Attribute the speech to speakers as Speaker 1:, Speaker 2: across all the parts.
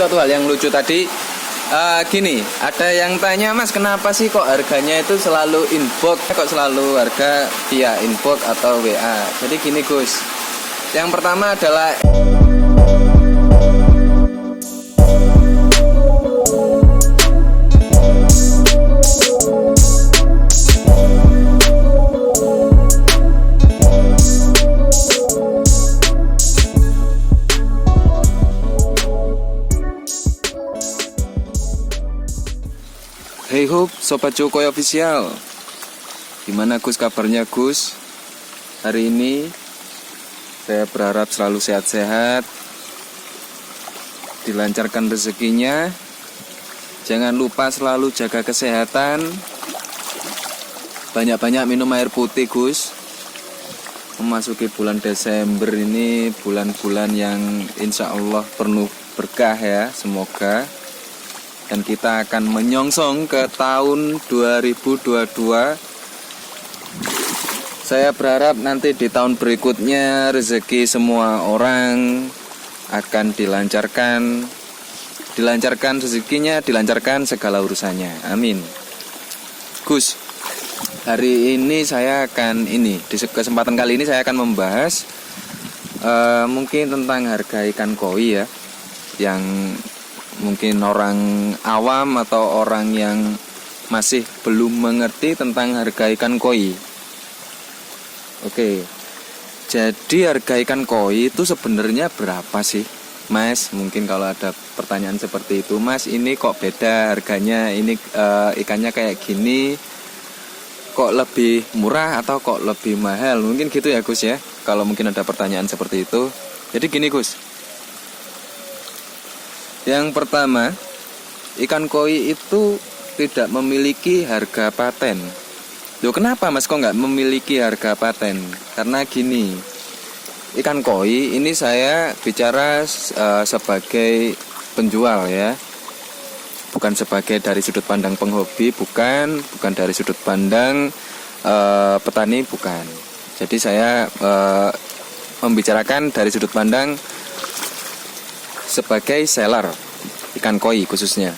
Speaker 1: Suatu hal yang lucu tadi, gini, ada yang tanya, Mas, kenapa sih kok harganya itu selalu inbox, kok selalu harga via inbox atau WA? Jadi gini, Gus, yang pertama adalah Hey Hope, Sobat Jokowi Official. Gimana Gus kabarnya Gus? Hari ini saya berharap selalu sehat-sehat, dilancarkan rezekinya. Jangan lupa selalu jaga kesehatan. Banyak-banyak minum air putih Gus. Memasuki bulan Desember ini bulan-bulan yang insya Allah penuh berkah ya, semoga. Dan kita akan menyongsong ke tahun 2022. Saya berharap nanti di tahun berikutnya rezeki semua orang akan dilancarkan rezekinya, dilancarkan segala urusannya. Amin. Gus, hari ini saya akan di kesempatan kali ini saya akan membahas mungkin tentang harga ikan koi ya, yang mungkin orang awam atau orang yang masih belum mengerti tentang harga ikan koi. Oke, jadi harga ikan koi itu sebenarnya berapa sih, Mas? Mungkin kalau ada pertanyaan seperti itu, Mas, ini kok beda harganya, ini ikannya kayak gini, kok lebih murah atau kok lebih mahal? Mungkin gitu ya Gus ya, kalau mungkin ada pertanyaan seperti itu. Jadi gini Gus, yang pertama, ikan koi itu tidak memiliki harga paten. Loh, kenapa Mas kok nggak memiliki harga paten? Karena gini, ikan koi ini saya bicara sebagai penjual ya, bukan sebagai dari sudut pandang penghobi, bukan dari sudut pandang petani, bukan. Jadi saya membicarakan dari sudut pandang sebagai seller ikan koi khususnya.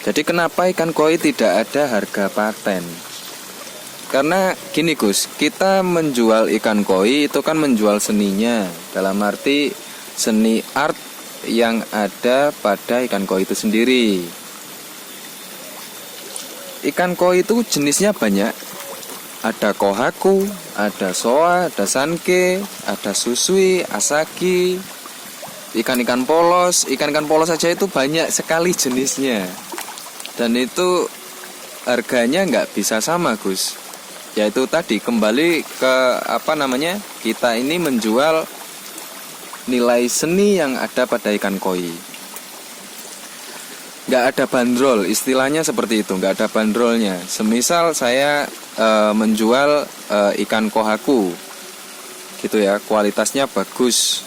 Speaker 1: Jadi kenapa ikan koi tidak ada harga paten? Karena gini Gus, kita menjual ikan koi itu kan menjual seninya, dalam arti seni art yang ada pada ikan koi itu sendiri. Ikan koi itu jenisnya banyak. Ada kohaku, ada soa, ada sanke, ada susui, asagi, ikan-ikan polos saja itu banyak sekali jenisnya. Dan itu harganya nggak bisa sama Gus. Yaitu tadi kembali ke kita ini menjual nilai seni yang ada pada ikan koi. Nggak ada bandrol, istilahnya seperti itu, nggak ada bandrolnya. Semisal saya menjual ikan kohaku gitu ya, kualitasnya bagus,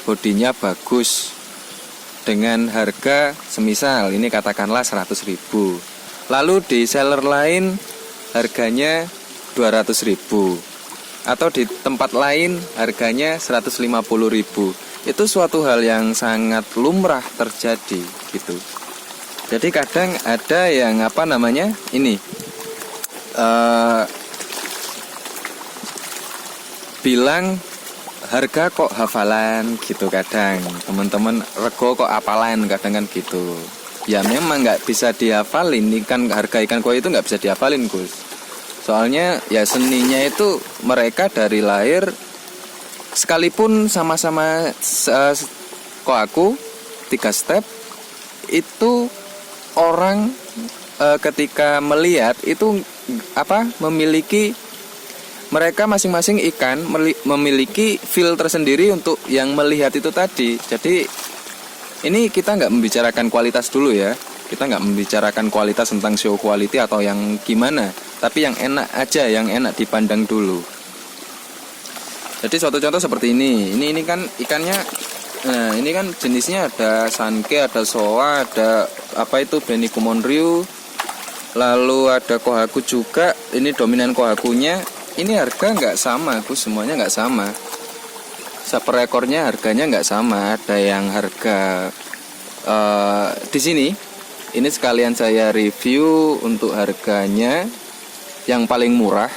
Speaker 1: bodinya bagus, dengan harga semisal ini katakanlah 100.000. Lalu di seller lain harganya 200.000, atau di tempat lain harganya 150.000. Itu suatu hal yang sangat lumrah terjadi gitu. Jadi kadang ada yang bilang harga kok hafalan gitu, kadang teman-teman rego kok apalan, kadang kan gitu. Ya memang nggak bisa dihafalin, ikan harga ikan koi itu nggak bisa dihafalin Gus. Soalnya ya seninya itu mereka dari lahir, sekalipun sama-sama kohaku 3 step, itu orang ketika melihat itu memiliki, mereka masing-masing ikan memiliki feel tersendiri untuk yang melihat itu tadi. Jadi ini kita nggak membicarakan kualitas dulu ya, kita nggak membicarakan kualitas tentang show quality atau yang gimana, tapi yang enak aja, yang enak dipandang dulu. Jadi suatu contoh seperti ini kan ikannya, nah ini kan jenisnya ada sanke, ada soa, ada Benikumon Ryu, lalu ada kohaku juga. Ini dominan kohakunya. Ini harga nggak sama Gus, semuanya nggak sama. Per ekornya harganya nggak sama. Ada yang harga Di sini ini sekalian saya review untuk harganya. Yang paling murah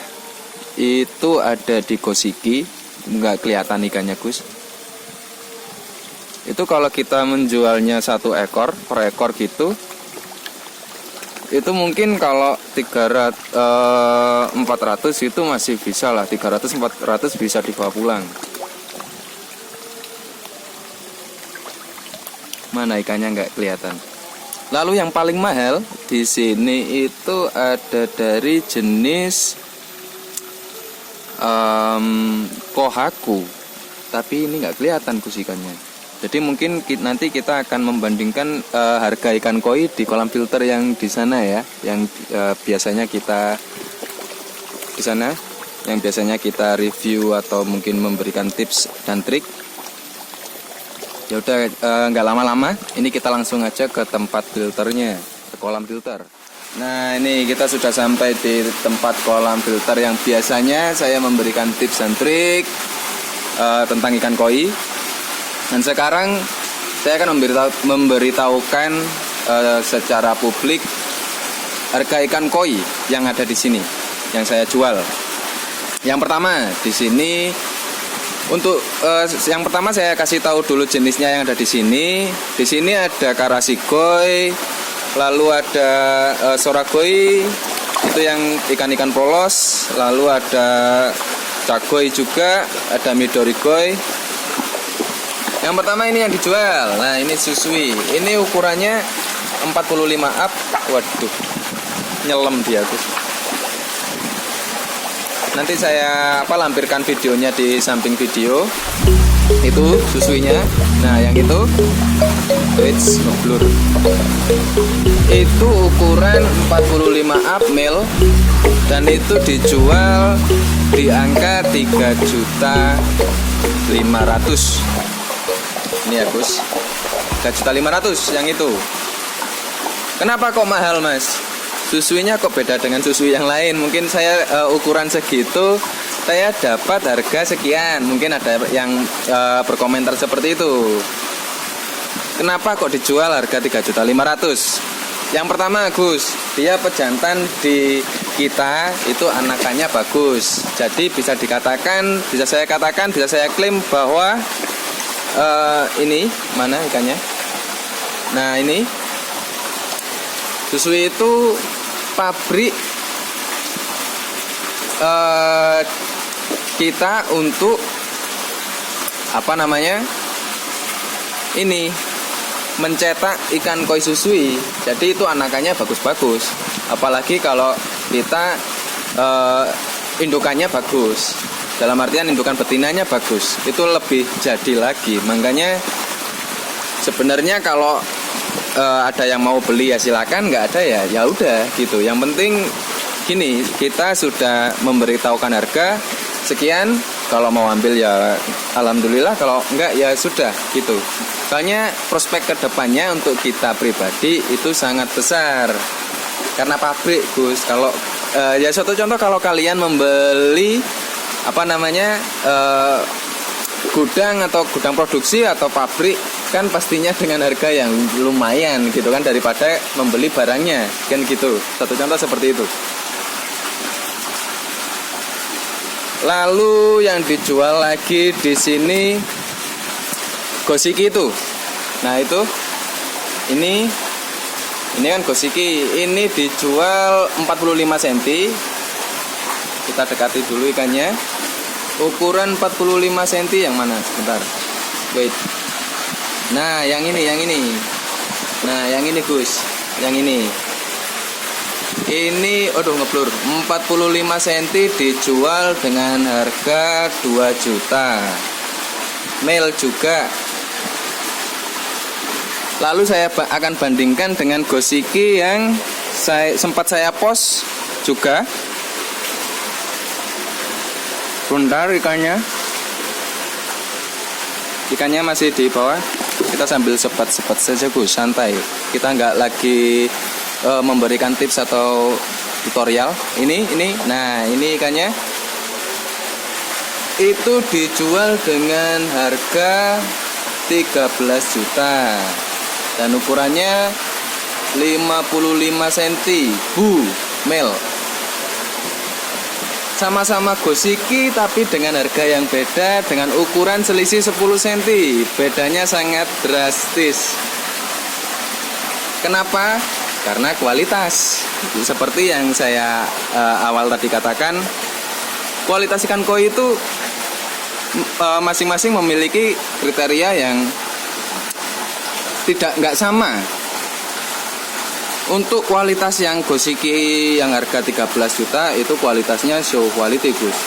Speaker 1: itu ada di Goshiki, nggak kelihatan ikannya Gus. Itu kalau kita menjualnya 1 ekor per ekor gitu, itu mungkin kalau 400 itu masih bisa lah, 300-400 bisa dibawa pulang. Mana ikannya nggak kelihatan. Lalu yang paling mahal di sini itu ada dari jenis kohaku, tapi ini nggak kelihatan ikannya. Jadi mungkin nanti kita akan membandingkan harga ikan koi di kolam filter yang di sana ya, yang biasanya kita di sana, yang biasanya kita review atau mungkin memberikan tips dan trik. Ya udah, nggak lama-lama, ini kita langsung aja ke tempat filternya, ke kolam filter. Nah, ini kita sudah sampai di tempat kolam filter yang biasanya saya memberikan tips dan trik tentang ikan koi. Dan sekarang saya akan memberitahukan secara publik harga ikan koi yang ada di sini, yang saya jual. Yang pertama di sini. Untuk yang pertama saya kasih tahu dulu jenisnya yang ada di sini. Di sini ada karashikoi, lalu ada soragoi, itu yang ikan-ikan polos, lalu ada chagoi juga, ada midorigoi. Yang pertama ini yang dijual. Nah, ini susui. Ini ukurannya 45 up. Waduh. Nyelam dia tuh. Nanti saya lampirkan videonya di samping video. Itu susuinya. Nah, yang itu ngeblur. Itu ukuran 45 up mil dan itu dijual di angka 3.500.000. Ini ya, Gus. 3.500.000 yang itu. Kenapa kok mahal, Mas? Susuinya kok beda dengan susui yang lain. Mungkin saya ukuran segitu saya dapat harga sekian. Mungkin ada yang berkomentar seperti itu. Kenapa kok dijual harga 3.500.000? Yang pertama, Gus, dia pejantan di kita itu anakannya bagus. Jadi bisa saya klaim bahwa ini mana ikannya? Nah, ini susui itu pabrik kita untuk ini mencetak ikan koi susui. Jadi itu anakannya bagus-bagus. Apalagi kalau kita indukannya bagus. Dalam artian indukan betinanya bagus. Itu lebih jadi lagi. Makanya sebenarnya kalau ada yang mau beli ya silakan, nggak ada ya udah gitu. Yang penting gini, kita sudah memberitahukan harga sekian. Kalau mau ambil ya alhamdulillah, kalau enggak ya sudah gitu. Soalnya prospek kedepannya untuk kita pribadi itu sangat besar karena pabrik, Gus. Kalau ya suatu contoh, kalau kalian membeli gudang atau gudang produksi atau pabrik, kan pastinya dengan harga yang lumayan gitu kan, daripada membeli barangnya kan gitu. Satu contoh seperti itu. Lalu yang dijual lagi di sini Goshiki itu. Nah, itu ini kan Goshiki. Ini dijual 45 cm. Kita dekati dulu ikannya. Ukuran 45 cm yang mana? Sebentar. Wait. Nah, yang ini. Nah, yang ini, Gus. Yang ini. Ini ngeblur. 45 cm dijual dengan harga 2 juta. Male juga. Lalu saya akan bandingkan dengan Goshiki yang sempat saya post juga. Bentar, ikannya masih di bawah. Kita sambil sebat-sebat saja, Gus, santai. Kita nggak lagi memberikan tips atau tutorial. Ini. Nah, ini ikannya. Itu dijual dengan harga 13 juta. dan ukurannya 55 cm male. Sama-sama Gosiki tapi dengan harga yang beda, dengan ukuran selisih 10 cm. Bedanya sangat drastis. Kenapa? Karena kualitas. Seperti yang saya awal tadi katakan, kualitas ikan koi itu masing-masing memiliki kriteria yang nggak sama. Untuk kualitas yang Gosiki yang harga 13 juta itu kualitasnya show quality, Gus.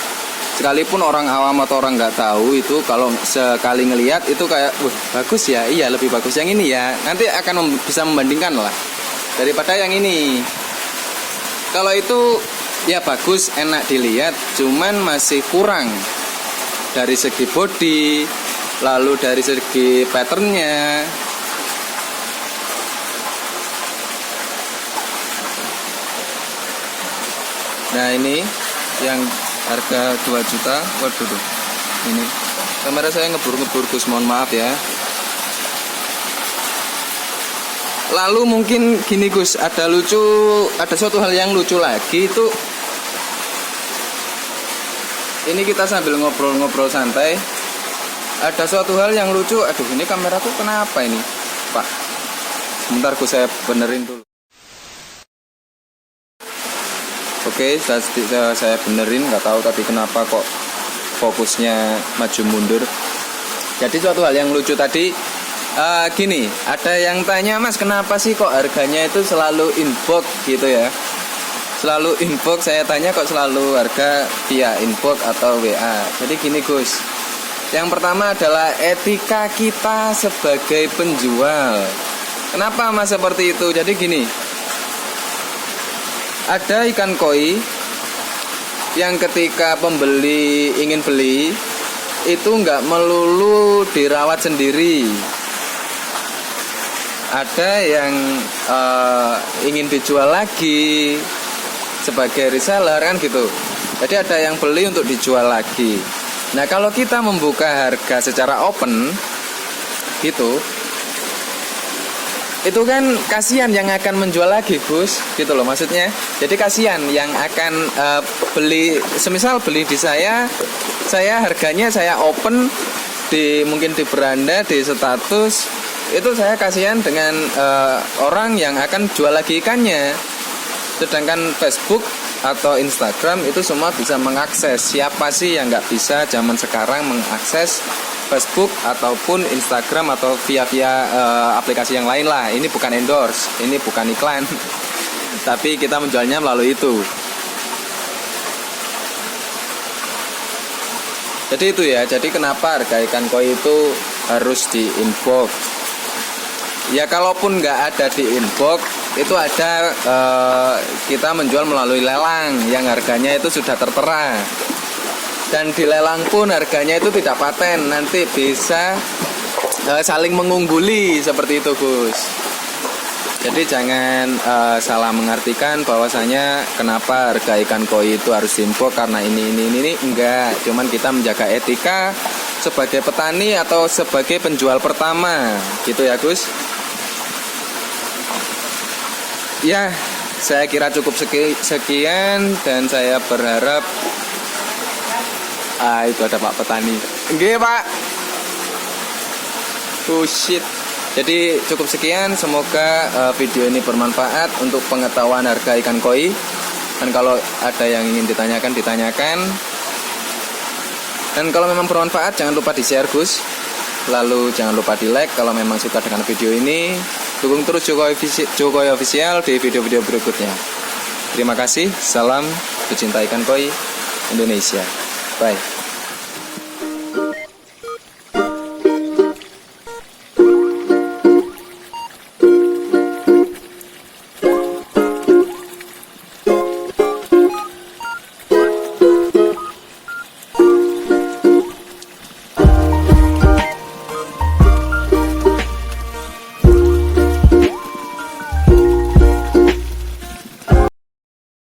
Speaker 1: Sekalipun orang awam atau orang nggak tahu itu, kalau sekali ngelihat itu kayak bagus ya, iya lebih bagus yang ini ya. Nanti akan bisa membandingkan lah daripada yang ini. Kalau itu ya bagus, enak dilihat, cuman masih kurang dari segi body, lalu dari segi patternnya. Nah ini yang harga 2 juta. Waduh tuh, ini kamera saya ngebur-ngebur, Gus, mohon maaf ya. Lalu mungkin gini, Gus, ada suatu hal yang lucu lagi itu. Ini kita sambil ngobrol-ngobrol santai. Ada suatu hal yang lucu. Aduh, ini kameraku kenapa ini, Pak? Sebentar, Gus, saya benerin dulu. Oke, saya benerin, nggak tahu tadi kenapa kok fokusnya maju mundur. Jadi suatu hal yang lucu tadi, gini, ada yang tanya, Mas, kenapa sih kok harganya itu selalu inbox gitu ya? Selalu inbox, saya tanya kok selalu harga via inbox atau WA. Jadi gini, Gus, yang pertama adalah etika kita sebagai penjual. Kenapa, Mas, seperti itu? Jadi gini, ada ikan koi yang ketika pembeli ingin beli itu nggak melulu dirawat sendiri. Ada yang ingin dijual lagi sebagai reseller kan gitu. Jadi ada yang beli untuk dijual lagi. Nah kalau kita membuka harga secara open gitu, itu kan kasihan yang akan menjual lagi, Gus, gitu loh maksudnya. Jadi kasihan yang akan beli, semisal beli di saya harganya saya open mungkin di beranda, di status, itu saya kasihan dengan orang yang akan jual lagi ikannya. Sedangkan Facebook atau Instagram itu semua bisa mengakses. Siapa sih yang nggak bisa zaman sekarang mengakses Facebook ataupun Instagram atau via aplikasi yang lain lah. Ini bukan endorse, ini bukan iklan, tapi kita menjualnya melalui itu. Jadi itu ya. Jadi kenapa harga ikan koi itu harus di inbox? Ya kalaupun nggak ada di inbox, itu ada kita menjual melalui lelang yang harganya itu sudah tertera. Dan di lelang pun harganya itu tidak paten, nanti bisa saling mengungguli seperti itu, Gus. Jadi jangan salah mengartikan bahwasanya kenapa harga ikan koi itu harus inbox karena ini enggak. Cuman kita menjaga etika sebagai petani atau sebagai penjual pertama, gitu ya, Gus. Ya, saya kira cukup sekian dan saya berharap itu ada Pak Petani. Nggih, Pak. Oh shit. Jadi cukup sekian, semoga video ini bermanfaat untuk pengetahuan harga ikan koi. Dan kalau ada yang ingin ditanyakan. Dan kalau memang bermanfaat jangan lupa di-share, Gus. Lalu jangan lupa di-like kalau memang suka dengan video ini. Dukung terus Jokowi Official di video-video berikutnya. Terima kasih. Salam pecinta ikan koi Indonesia. Bye.